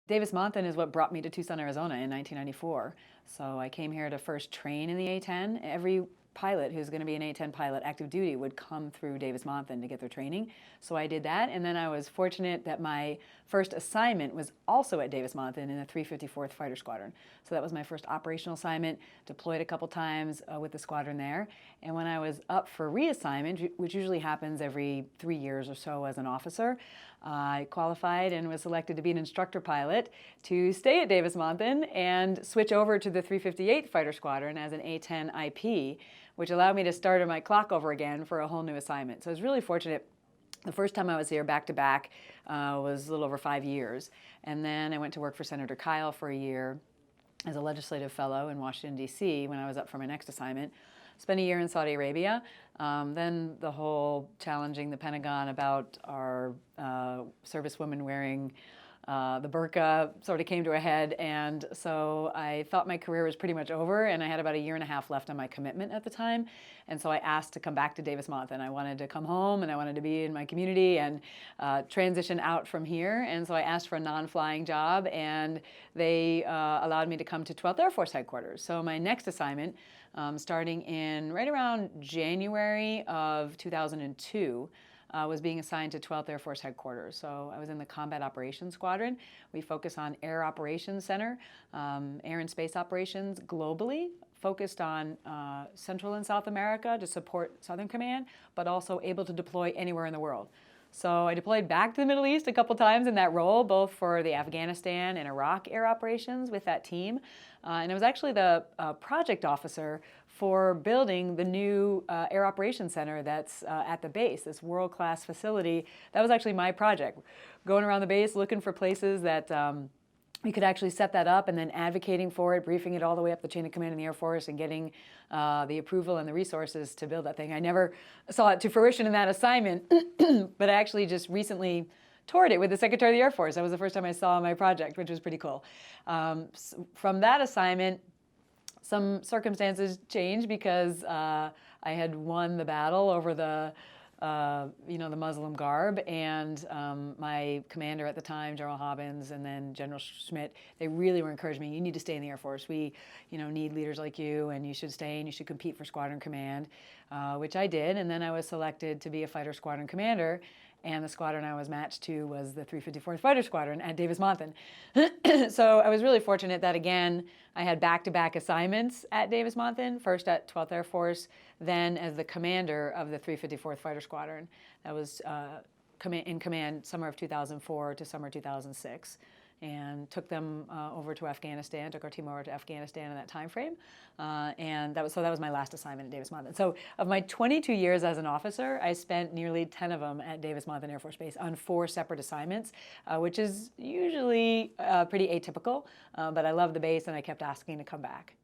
Davis-Monthan is what brought me to Tucson, Arizona in 1994. So I came here to first train in the A-10. Every pilot who's going to be an A-10 pilot active duty would come through Davis-Monthan to get their training. So I did that, and then I was fortunate that my first assignment was also at Davis-Monthan in the 354th Fighter Squadron. So that was my first operational assignment, deployed a couple times with the squadron there. And when I was up for reassignment, which usually happens every 3 years or so as an officer, I qualified and was selected to be an instructor pilot to stay at Davis-Monthan and switch over to the 358th Fighter Squadron as an A-10 IP, which allowed me to start my clock over again for a whole new assignment. So I was really fortunate. The first time I was here back-to-back was a little over 5 years. And then I went to work for Senator Kyle for a year as a legislative fellow in Washington, D.C. when I was up for my next assignment. Spent a year in Saudi Arabia. Then the whole challenging the Pentagon about our servicewomen wearing the burqa sort of came to a head, and so I thought my career was pretty much over, and I had about a year and a half left on my commitment at the time, and so I asked to come back to Davis-Monthan. I wanted to come home, and I wanted to be in my community and transition out from here, and so I asked for a non-flying job, and they allowed me to come to 12th Air Force Headquarters. So my next assignment, starting in right around January of 2002, was being assigned to 12th Air Force Headquarters. So I was in the Combat Operations Squadron. We focus on Air Operations Center, air and space operations globally, focused on Central and South America to support Southern Command, but also able to deploy anywhere in the world. So I deployed back to the Middle East a couple times in that role, both for the Afghanistan and Iraq air operations with that team. And I was actually the project officer for building the new Air Operations Center that's at the base, this world-class facility. That was actually my project, going around the base looking for places that we could actually set that up, and then advocating for it, briefing it all the way up the chain of command in the Air Force, and getting the approval and the resources to build that thing. I never saw it to fruition in that assignment, but I actually just recently toured it with the Secretary of the Air Force. That was the first time I saw my project, which was pretty cool. From that assignment, some circumstances changed because I had won the battle over the the Muslim garb, and my commander at the time, General Hobbins, and then General Schmidt, they really were encouraging me, you need to stay in the Air Force. We need leaders like you, and you should stay, and you should compete for squadron command, which I did. And then I was selected to be a fighter squadron commander, and the squadron I was matched to was the 354th Fighter Squadron at Davis-Monthan. So I was really fortunate that, again, I had back-to-back assignments at Davis-Monthan, first at 12th Air Force, then as the commander of the 354th Fighter Squadron. That was in command summer of 2004 to summer 2006. And took them over to Afghanistan, took our team over to Afghanistan in that time frame. And that was my last assignment at Davis-Monthan. So of my 22 years as an officer, I spent nearly 10 of them at Davis-Monthan Air Force Base on 4 separate assignments, which is usually pretty atypical. But I love the base, and I kept asking to come back.